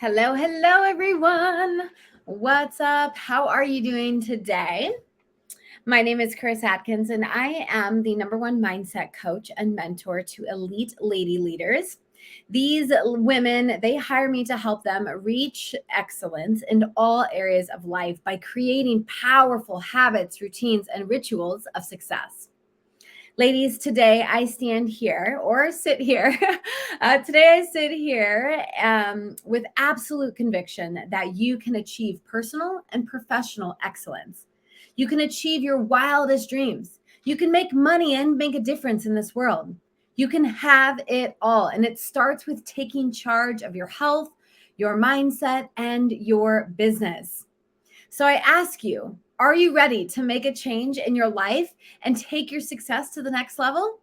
Hello, hello, everyone. What's up? How are you doing today? My name is Chris Atkins, and I am the number one mindset coach and mentor to elite lady leaders. These women, they hire me to help them reach excellence in all areas of life by creating powerful habits, routines, and rituals of success. Ladies, today I stand here or sit here. Today I sit here with absolute conviction that you can achieve personal and professional excellence. You can achieve your wildest dreams. You can make money and make a difference in this world. You can have it all. And it starts with taking charge of your health, your mindset, and your business. So I ask you, are you ready to make a change in your life and take your success to the next level?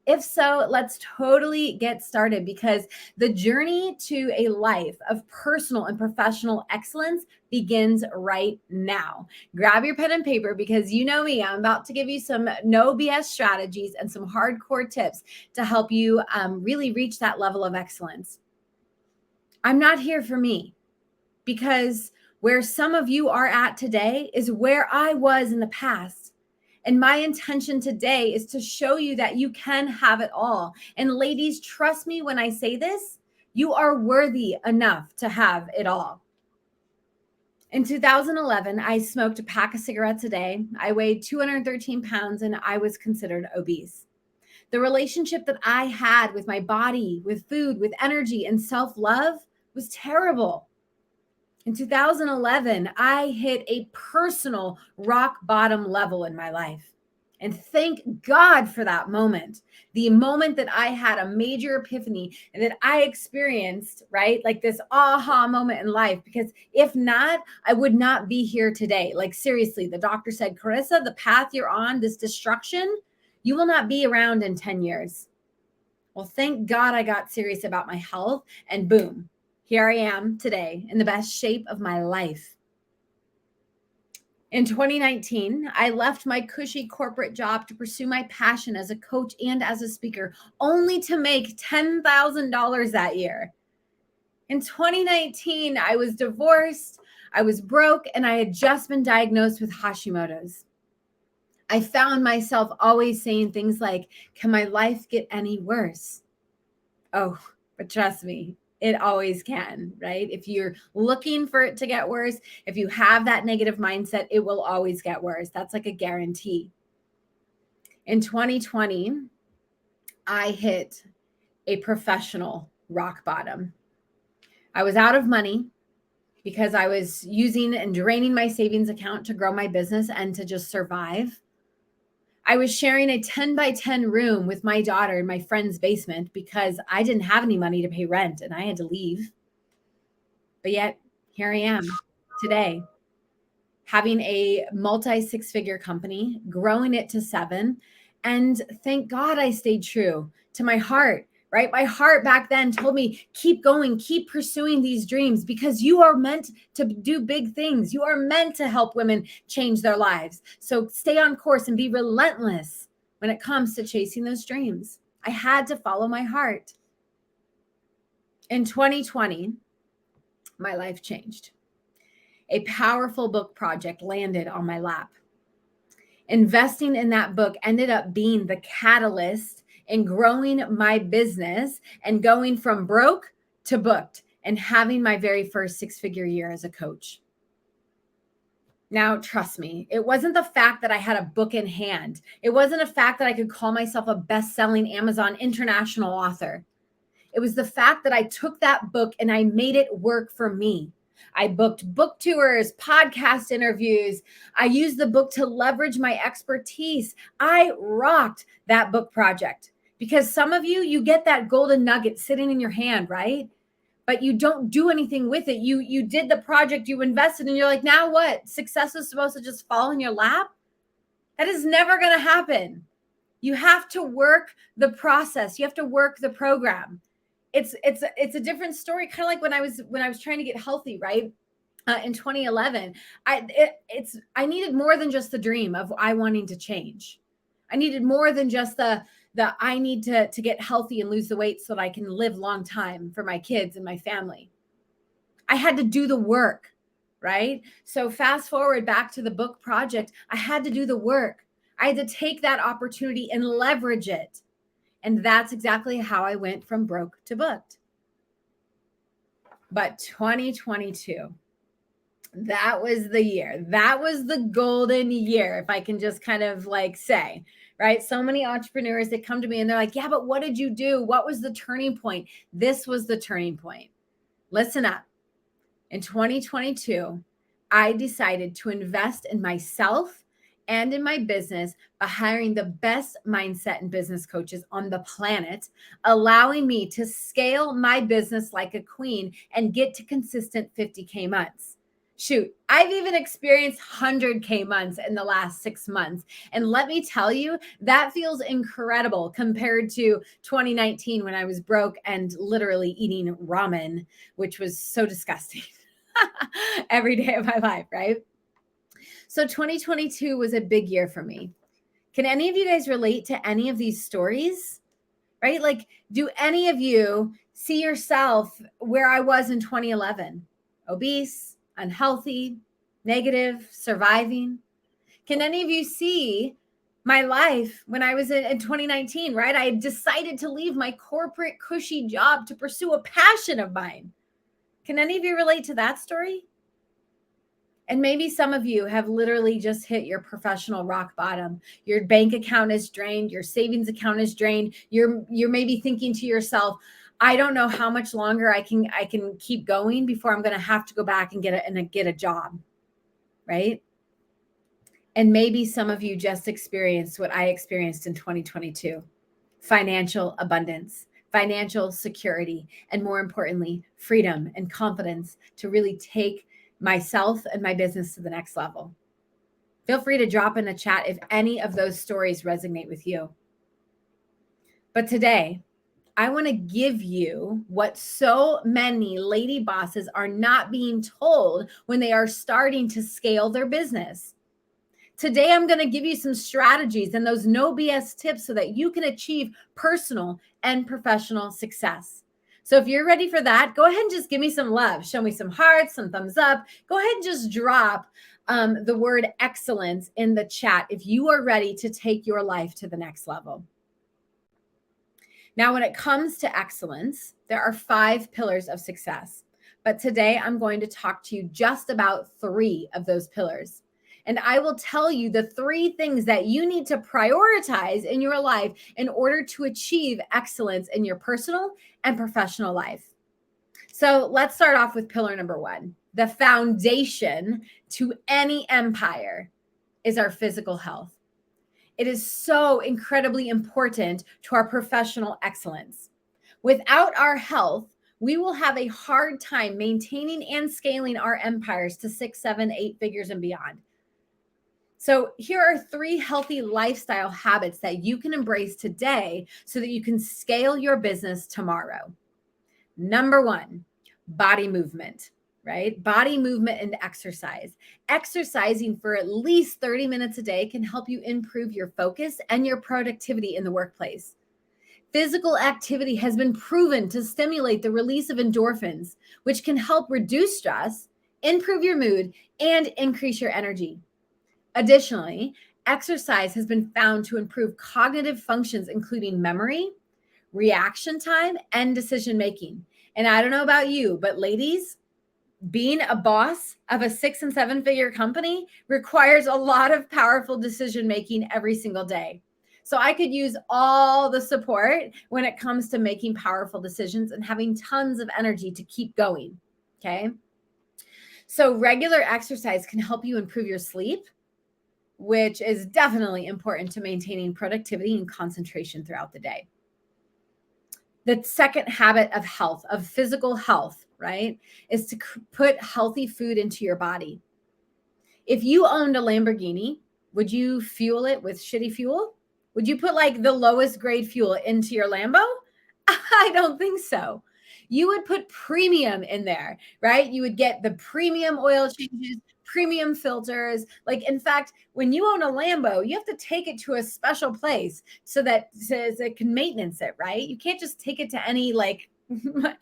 If so, let's totally get started because the journey to a life of personal and professional excellence begins right now. Grab your pen and paper because you know me, I'm about to give you some no BS strategies and some hardcore tips to help you really reach that level of excellence. I'm not here for me because where some of you are at today is where I was in the past. And my intention today is to show you that you can have it all. And ladies, trust me when I say this, you are worthy enough to have it all. In 2011, I smoked a pack of cigarettes a day. I weighed 213 pounds and I was considered obese. The relationship that I had with my body, with food, with energy, and self love was terrible. In 2011, I hit a personal rock bottom level in my life. And thank God for that moment. The moment that I had a major epiphany and that I experienced, right? Like this aha moment in life. Because if not, I would not be here today. Like seriously, the doctor said, Carissa, the path you're on, this destruction, you will not be around in 10 years. Well, thank God I got serious about my health and boom, here I am today in the best shape of my life. In 2019, I left my cushy corporate job to pursue my passion as a coach and as a speaker, only to make $10,000 that year. In 2019, I was divorced, I was broke, and I had just been diagnosed with Hashimoto's. I found myself always saying things like, can my life get any worse? Oh, but trust me, it always can, right? If you're looking for it to get worse, if you have that negative mindset, it will always get worse. That's like a guarantee. In 2020, I hit a professional rock bottom. I was out of money because I was using and draining my savings account to grow my business and to just survive. I was sharing a 10 by 10 room with my daughter in my friend's basement because I didn't have any money to pay rent and I had to leave. But yet, here I am today, having a multi six-figure company, growing it to 7. And thank God I stayed true to my heart, right? My heart back then told me, keep going, keep pursuing these dreams because you are meant to do big things. You are meant to help women change their lives. So stay on course and be relentless when it comes to chasing those dreams. I had to follow my heart. In 2020, my life changed. A powerful book project landed on my lap. Investing in that book ended up being the catalyst in growing my business and going from broke to booked and having my very first six-figure year as a coach. Now, trust me, it wasn't the fact that I had a book in hand. It wasn't a fact that I could call myself a best-selling Amazon international author. It was the fact that I took that book and I made it work for me. I booked book tours, podcast interviews. I used the book to leverage my expertise. I rocked that book project because some of you, you get that golden nugget sitting in your hand, right? But you don't do anything with it. You did the project, you invested, and you're like, now what? Success is supposed to just fall in your lap? That is never going to happen. You have to work the process. You have to work the program. It's a different story, kind of like when I was trying to get healthy, right? In 2011, I needed more than just the dream of I wanting to change. I needed more than just the I need to get healthy and lose the weight so that I can live long time for my kids and my family. I had to do the work, right? So fast forward back to the book project, I had to do the work. I had to take that opportunity and leverage it. And that's exactly how I went from broke to booked. But 2022, that was the year. That was the golden year, if I can just kind of like say, right? So many entrepreneurs that come to me and they're like, yeah, but what did you do? What was the turning point? This was the turning point. Listen up. In 2022, I decided to invest in myself and in my business by hiring the best mindset and business coaches on the planet, allowing me to scale my business like a queen and get to consistent 50K months. Shoot, I've even experienced 100K months in the last 6 months. And let me tell you, that feels incredible compared to 2019 when I was broke and literally eating ramen, which was so disgusting. Every day of my life, right? So 2022 was a big year for me. Can any of you guys relate to any of these stories? Right? Like, do any of you see yourself where I was in 2011? Obese, unhealthy, negative, surviving? Can any of you see my life when I was in 2019, right? I decided to leave my corporate cushy job to pursue a passion of mine. Can any of you relate to that story? And maybe some of you have literally just hit your professional rock bottom. Your bank account is drained, your savings account is drained. You're maybe thinking to yourself, I don't know how much longer I can keep going before I'm going to have to go back and get a job, right? And maybe some of you just experienced what I experienced in 2022. Financial abundance, financial security, and more importantly, freedom and confidence to really take myself and my business to the next level. Feel free to drop in the chat if any of those stories resonate with you. But today, I want to give you what so many lady bosses are not being told when they are starting to scale their business. Today, I'm going to give you some strategies and those no BS tips so that you can achieve personal and professional success. So if you're ready for that, go ahead and just give me some love. Show me some hearts, some thumbs up. Go ahead and just drop the word excellence in the chat if you are ready to take your life to the next level. Now, when it comes to excellence, there are 5 pillars of success. But today I'm going to talk to you just about 3 of those pillars. And I will tell you the 3 things that you need to prioritize in your life in order to achieve excellence in your personal and professional life. So let's start off with pillar number 1. The foundation to any empire is our physical health. It is so incredibly important to our professional excellence. Without our health, we will have a hard time maintaining and scaling our empires to 6, 7, 8 figures and beyond. So here are 3 healthy lifestyle habits that you can embrace today so that you can scale your business tomorrow. Number 1, body movement, right? Body movement and exercise. Exercising for at least 30 minutes a day can help you improve your focus and your productivity in the workplace. Physical activity has been proven to stimulate the release of endorphins, which can help reduce stress, improve your mood, and increase your energy. Additionally, exercise has been found to improve cognitive functions, including memory, reaction time, and decision making. And I don't know about you, but ladies, being a boss of a 6 and 7 figure company requires a lot of powerful decision making every single day. So I could use all the support when it comes to making powerful decisions and having tons of energy to keep going. Okay. So regular exercise can help you improve your sleep, which is definitely important to maintaining productivity and concentration throughout the day. The second habit of health, of physical health, right, is to put healthy food into your body. If you owned a Lamborghini, would you fuel it with shitty fuel? Would you put like the lowest grade fuel into your Lambo? I don't think so. You would put premium in there, right? You would get the premium oil changes, premium filters. Like, in fact, when you own a Lambo, you have to take it to a special place so that it can maintenance it, right? You can't just take it to any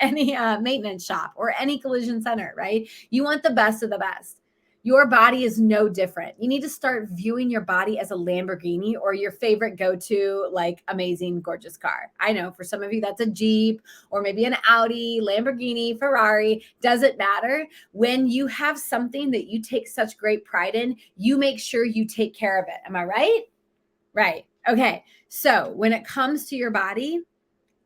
maintenance shop or any collision center, right? You want the best of the best. Your body is no different. You need to start viewing your body as a Lamborghini or your favorite go-to, like amazing, gorgeous car. I know for some of you that's a Jeep or maybe an Audi, Lamborghini, Ferrari, doesn't matter. When you have something that you take such great pride in, you make sure you take care of it. Am I right? Right. Okay. So when it comes to your body,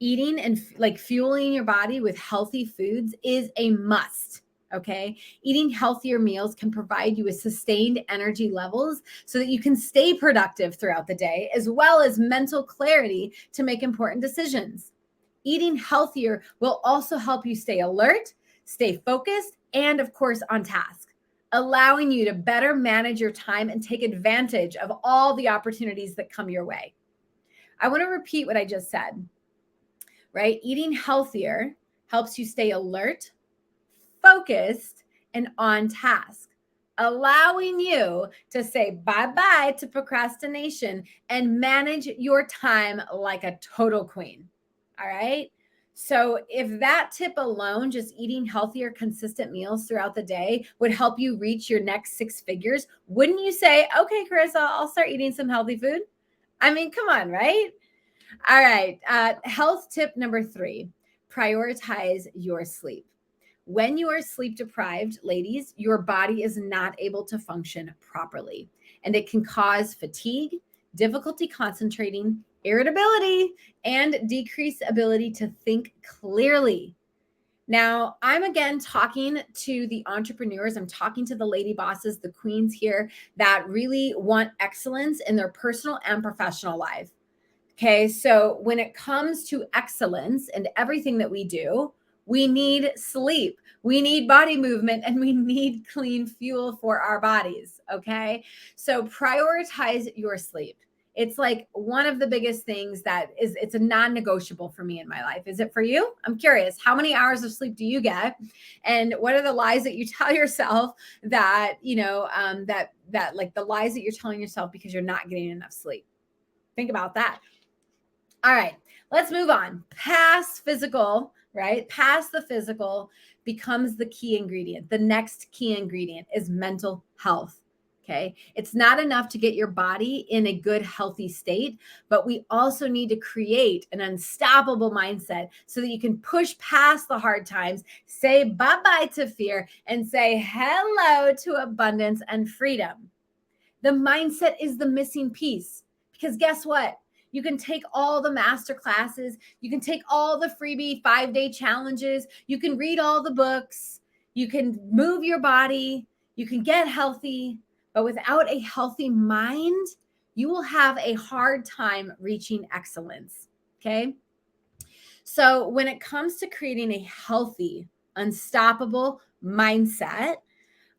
eating and like fueling your body with healthy foods is a must. Okay. Eating healthier meals can provide you with sustained energy levels so that you can stay productive throughout the day, as well as mental clarity to make important decisions. Eating healthier will also help you stay alert, stay focused, and of course, on task, allowing you to better manage your time and take advantage of all the opportunities that come your way. I want to repeat what I just said, right? Eating healthier helps you stay alert, focused, and on task, allowing you to say bye-bye to procrastination and manage your time like a total queen. All right. So if that tip alone, just eating healthier, consistent meals throughout the day would help you reach your next 6 figures, wouldn't you say, okay, Carissa, I'll start eating some healthy food? I mean, come on, right? All right. Health tip number 3, prioritize your sleep. When you are sleep deprived, ladies, your body is not able to function properly, and it can cause fatigue, difficulty concentrating, irritability, and decreased ability to think clearly. Now, I'm again talking to the entrepreneurs, I'm talking to the lady bosses, the queens here that really want excellence in their personal and professional life. Okay, so when it comes to excellence and everything that we do, we need sleep, we need body movement, and we need clean fuel for our bodies. Okay, so prioritize your sleep. It's like one of the biggest things that it's a non-negotiable for me in my life. Is it for you? I'm curious. How many hours of sleep do you get? And what are the lies that you tell yourself that, that like the lies that you're telling yourself because you're not getting enough sleep? Think about that. All right, let's move on. Past physical, right? Past the physical becomes the key ingredient. The next key ingredient is mental health. Okay. It's not enough to get your body in a good, healthy state, but we also need to create an unstoppable mindset so that you can push past the hard times, say bye bye to fear, and say hello to abundance and freedom. The mindset is the missing piece because guess what? You can take all the master classes. You can take all the freebie 5-day challenges. You can read all the books. You can move your body. You can get healthy. But without a healthy mind, you will have a hard time reaching excellence. Okay. So when it comes to creating a healthy, unstoppable mindset,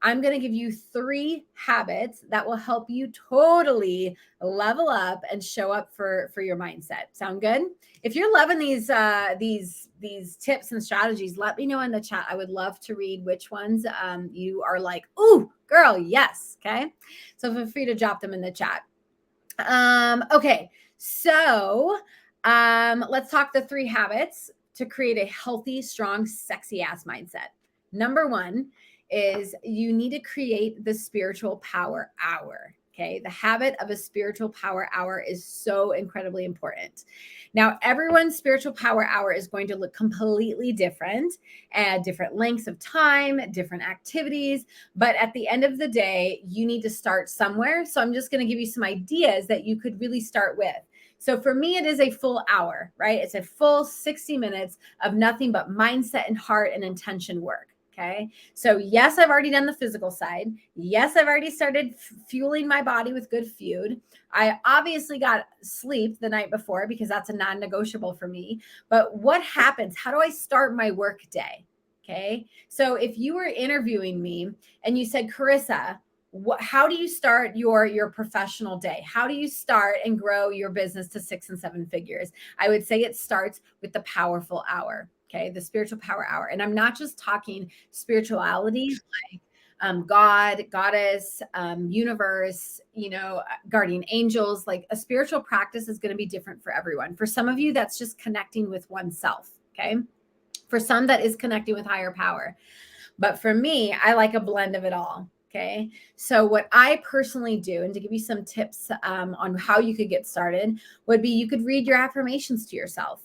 I'm going to give you 3 habits that will help you totally level up and show up for your mindset. Sound good? If you're loving these tips and strategies, let me know in the chat. I would love to read which ones you are like, ooh, girl, yes. Okay. So feel free to drop them in the chat. Okay. So let's talk the 3 habits to create a healthy, strong, sexy ass mindset. Number 1 is you need to create the spiritual power hour. Okay. The habit of a spiritual power hour is so incredibly important. Now, everyone's spiritual power hour is going to look completely different at different lengths of time, different activities. But at the end of the day, you need to start somewhere. So I'm just going to give you some ideas that you could really start with. So for me, it is a full hour, right? It's a full 60 minutes of nothing but mindset and heart and intention work. Okay. So yes, I've already done the physical side. Yes, I've already started fueling my body with good food. I obviously got sleep the night before because that's a non-negotiable for me. But what happens? How do I start my work day? Okay. So if you were interviewing me and you said, Carissa, how do you start your professional day? How do you start and grow your business to 6 and 7 figures? I would say it starts with the powerful hour. Okay, the spiritual power hour. And I'm not just talking spirituality like God, goddess, universe, guardian angels. Like a spiritual practice is going to be different for everyone. For some of you, that's just connecting with oneself. Okay. For some, that is connecting with higher power. But for me, I like a blend of it all. Okay. So, what I personally do, and to give you some tips on how you could get started, would be you could read your affirmations to yourself.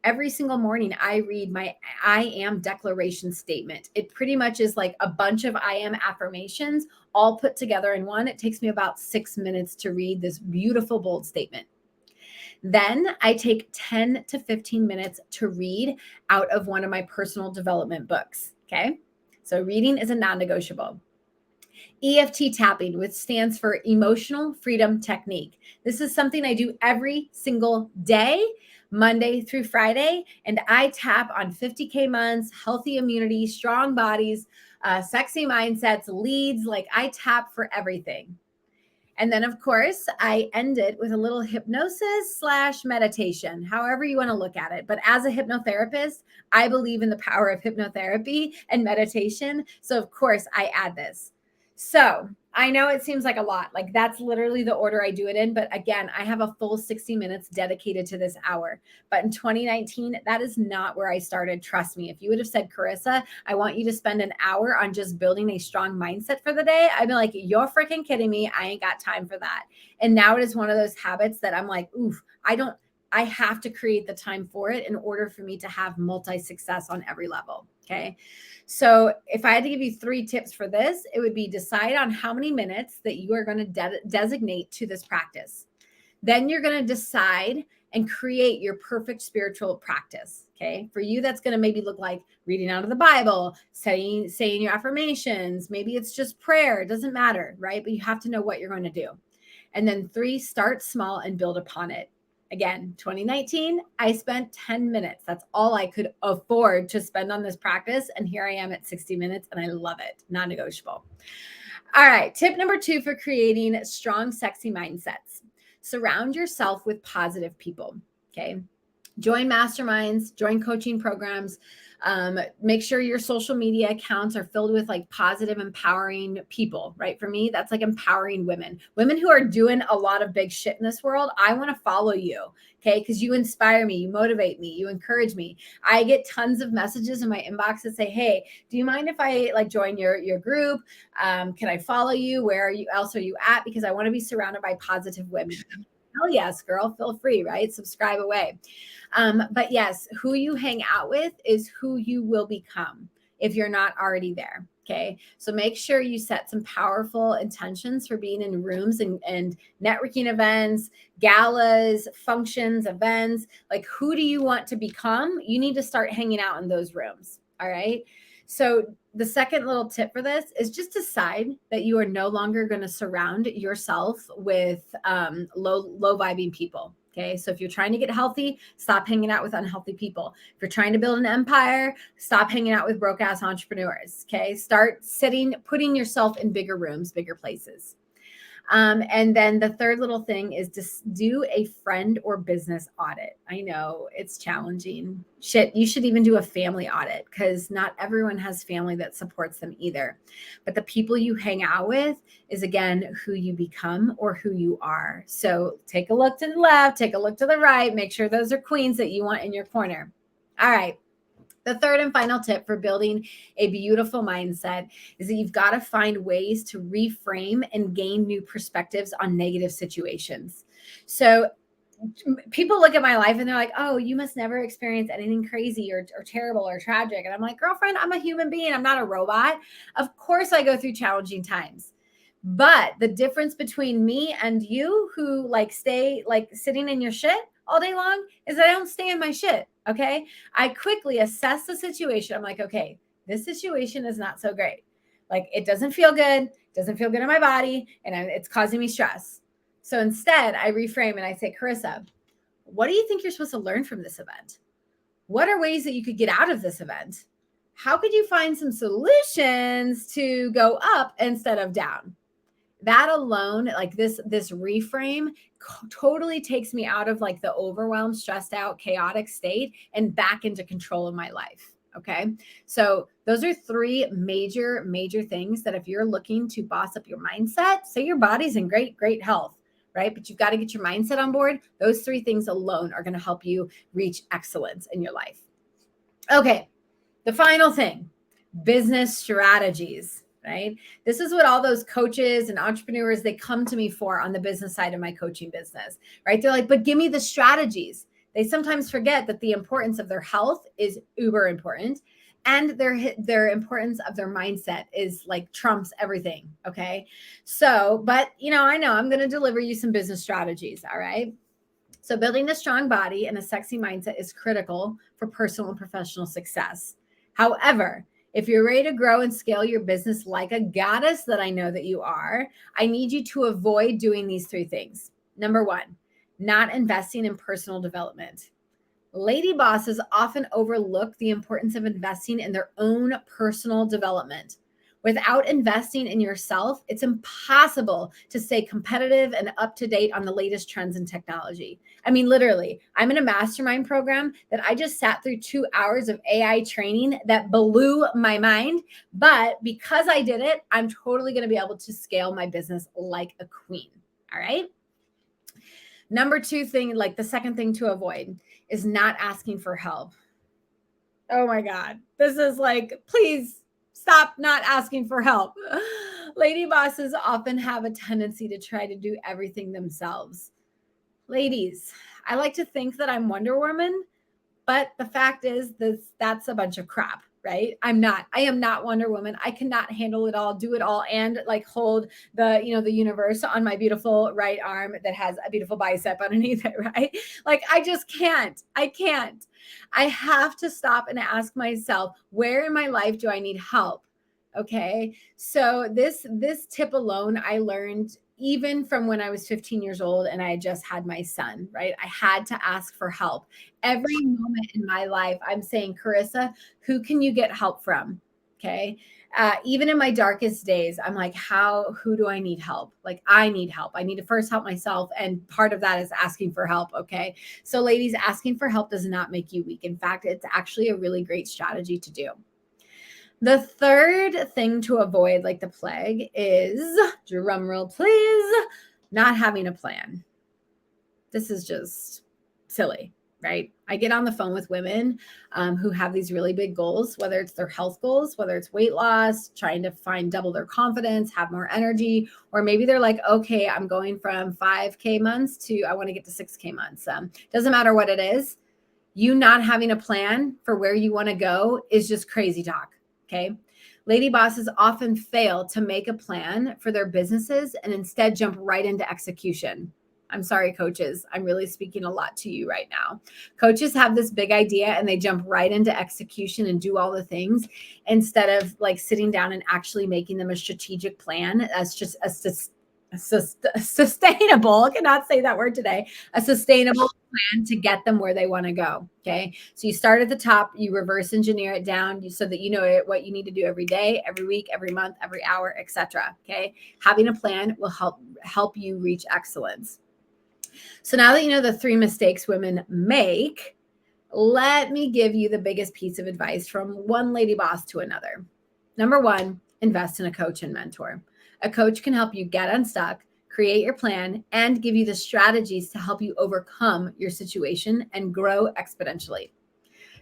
Every single morning, I read my I am declaration statement. It pretty much is like a bunch of I am affirmations all put together in one. It takes me about 6 minutes to read this beautiful, bold statement. Then I take 10 to 15 minutes to read out of one of my personal development books. Okay. So reading is a non negotiable. EFT tapping, which stands for Emotional Freedom Technique. This is something I do every single day, Monday through Friday. And I tap on 50K months, healthy immunity, strong bodies, sexy mindsets, leads. Like I tap for everything. And then, of course, I end it with a little hypnosis / meditation, however you want to look at it. But as a hypnotherapist, I believe in the power of hypnotherapy and meditation. So, of course, I add this. So I know it seems like a lot. Like that's literally the order I do it in. But again, I have a full 60 minutes dedicated to this hour. But in 2019, that is not where I started. Trust me. If you would have said, Carissa, I want you to spend an hour on just building a strong mindset for the day, I'd be like, you're freaking kidding me. I ain't got time for that. And now it is one of those habits that I'm like, oof, I have to create the time for it in order for me to have multi-success on every level. Okay. So if I had to give you 3 tips for this, it would be decide on how many minutes that you are going to designate to this practice. Then you're going to decide and create your perfect spiritual practice. Okay. For you, that's going to maybe look like reading out of the Bible, saying your affirmations. Maybe it's just prayer. It doesn't matter. Right. But you have to know what you're going to do. And then 3, start small and build upon it. Again, 2019, I spent 10 minutes. That's all I could afford to spend on this practice. And here I am at 60 minutes and I love it. Non-negotiable. All right. Tip number 2 for creating strong, sexy mindsets. Surround yourself with positive people. Okay. Join masterminds, join coaching programs. Make sure your social media accounts are filled with like positive, empowering people, right? For me, that's like empowering women who are doing a lot of big shit in this world. I want to follow you. Okay. Because you inspire me, you motivate me, you encourage me. I get tons of messages in my inbox that say, hey, do you mind if I like join your group? Can I follow you? Where else are you at? Because I want to be surrounded by positive women. Hell yes, girl, feel free, right? Subscribe away. But yes, who you hang out with is who you will become if you're not already there. Okay. So make sure you set some powerful intentions for being in rooms and networking events, galas, functions, events. Like who do you want to become? You need to start hanging out in those rooms. All right. So the second little tip for this is just decide that you are no longer going to surround yourself with low vibing people. Okay. So if you're trying to get healthy, stop hanging out with unhealthy people. If you're trying to build an empire, stop hanging out with broke ass entrepreneurs. Okay. Start putting yourself in bigger rooms, bigger places. And then the third little thing is just do a friend or business audit. I know it's challenging. Shit, you should even do a family audit because not everyone has family that supports them either. But the people you hang out with is, again, who you become or who you are. So take a look to the left, take a look to the right, make sure those are queens that you want in your corner. All right. The third and final tip for building a beautiful mindset is that you've got to find ways to reframe and gain new perspectives on negative situations. So people look at my life and they're like, oh, you must never experience anything crazy or terrible or tragic. And I'm like, girlfriend, I'm a human being. I'm not a robot. Of course I go through challenging times. But the difference between me and you who like stay like sitting in your shit all day long is that I don't stay in my shit. Okay. I quickly assess the situation. I'm like, okay, this situation is not so great. Like it doesn't feel good. Doesn't feel good in my body. And it's causing me stress. So instead I reframe and I say, Carissa, what do you think you're supposed to learn from this event? What are ways that you could get out of this event? How could you find some solutions to go up instead of down? That alone, like this reframe totally takes me out of like the overwhelmed, stressed out, chaotic state and back into control of my life. Okay. So those are 3 major things that if you're looking to boss up your mindset, say your body's in great health, right? But you've got to get your mindset on board. Those 3 things alone are going to help you reach excellence in your life. Okay. The final thing, business strategies, right? This is what all those coaches and entrepreneurs, they come to me for on the business side of my coaching business, right? They're like, but give me the strategies. They sometimes forget that the importance of their health is uber important, and their importance of their mindset is like trumps everything. Okay. So, but I know I'm going to deliver you some business strategies. All right. So building a strong body and a sexy mindset is critical for personal and professional success. However, if you're ready to grow and scale your business like a goddess that I know that you are, I need you to avoid doing these three things. Number one, not investing in personal development. Lady bosses often overlook the importance of investing in their own personal development. Without investing in yourself, it's impossible to stay competitive and up to date on the latest trends in technology. I mean, literally, I'm in a mastermind program that I just sat through 2 hours of AI training that blew my mind. But because I did it, I'm totally going to be able to scale my business like a queen. All right. Number two thing, like the second thing to avoid, is not asking for help. Oh my God. This is like, please stop not asking for help. Lady bosses often have a tendency to try to do everything themselves. Ladies, I like to think that I'm Wonder Woman, but the fact is that's a bunch of crap, right? I am not Wonder Woman. I cannot handle it all, do it all, and like hold the universe on my beautiful right arm that has a beautiful bicep underneath it, right? Like I just can't. I can't. I have to stop and ask myself, where in my life do I need help? Okay. So this tip alone I learned even from when I was 15 years old and I had just had my son, right? I had to ask for help. Every moment in my life, I'm saying, Carissa, who can you get help from? Okay. Even in my darkest days, I'm like, who do I need help? Like, I need help. I need to first help myself. And part of that is asking for help. Okay. So, ladies, asking for help does not make you weak. In fact, it's actually a really great strategy to do. The third thing to avoid, like the plague, is, drum roll please, not having a plan. This is just silly, right? I get on the phone with women who have these really big goals, whether it's their health goals, whether it's weight loss, trying to find double their confidence, have more energy, or maybe they're like, okay, I'm going from 5K months to I want to get to 6K months. Doesn't matter what it is. You not having a plan for where you want to go is just crazy talk. Okay. Lady bosses often fail to make a plan for their businesses and instead jump right into execution. I'm sorry, coaches. I'm really speaking a lot to you right now. Coaches have this big idea and they jump right into execution and do all the things instead of like sitting down and actually making them a strategic plan. That's just sustainable. I cannot say that word today. A sustainable plan to get them where they want to go. Okay. So you start at the top, you reverse engineer it down so that you know what you need to do every day, every week, every month, every hour, etc. Okay. Having a plan will help you reach excellence. So now that you know the 3 mistakes women make, let me give you the biggest piece of advice from one lady boss to another. Number 1, invest in a coach and mentor. A coach can help you get unstuck, create your plan, and give you the strategies to help you overcome your situation and grow exponentially.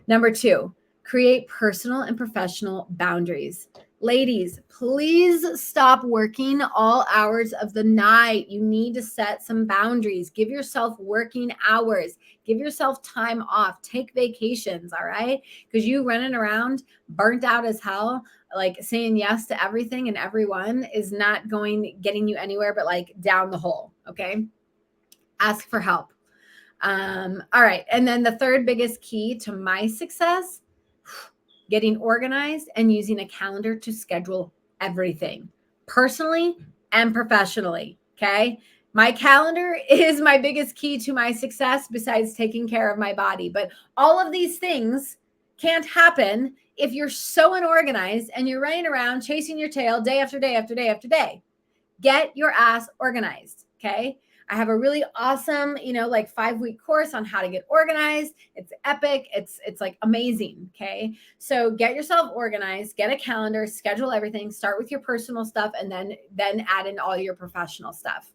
Number 2, create personal and professional boundaries. Ladies, please stop working all hours of the night. You need to set some boundaries. Give yourself working hours. Give yourself time off. Take vacations, all right? Because you running around burnt out as hell, like saying yes to everything and everyone is not getting you anywhere but like down the hole, okay? Ask for help. All right. And then the third biggest key to my success, getting organized and using a calendar to schedule everything personally and professionally. Okay. My calendar is my biggest key to my success besides taking care of my body. But all of these things can't happen if you're so unorganized and you're running around chasing your tail day after day after day after day. Get your ass organized. Okay. I have a really awesome, like 5-week course on how to get organized. It's epic. It's like amazing. Okay. So get yourself organized, get a calendar, schedule everything, start with your personal stuff, and then add in all your professional stuff.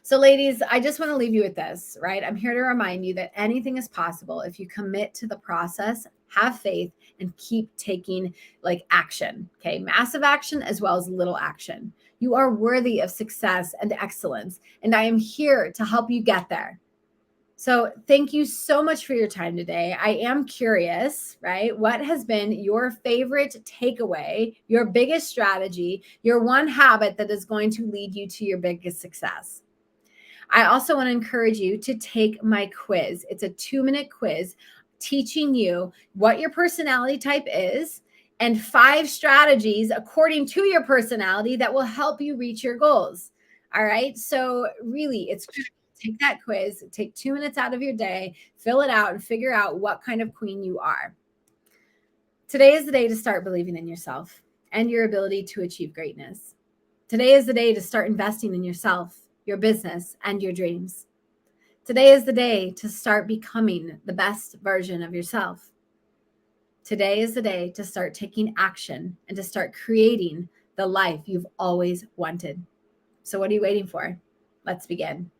So ladies, I just want to leave you with this, right? I'm here to remind you that anything is possible if you commit to the process have faith, and keep taking like action. Okay. Massive action as well as little action. You are worthy of success and excellence. And I am here to help you get there. So thank you so much for your time today. I am curious, right? What has been your favorite takeaway, your biggest strategy, your one habit that is going to lead you to your biggest success? I also want to encourage you to take my quiz. It's a 2-minute quiz teaching you what your personality type is and 5 strategies according to your personality that will help you reach your goals. All right. So, really, it's take that quiz, take 2 minutes out of your day, fill it out, and figure out what kind of queen you are. Today is the day to start believing in yourself and your ability to achieve greatness. Today is the day to start investing in yourself, your business, and your dreams. Today is the day to start becoming the best version of yourself. Today is the day to start taking action and to start creating the life you've always wanted. So what are you waiting for? Let's begin.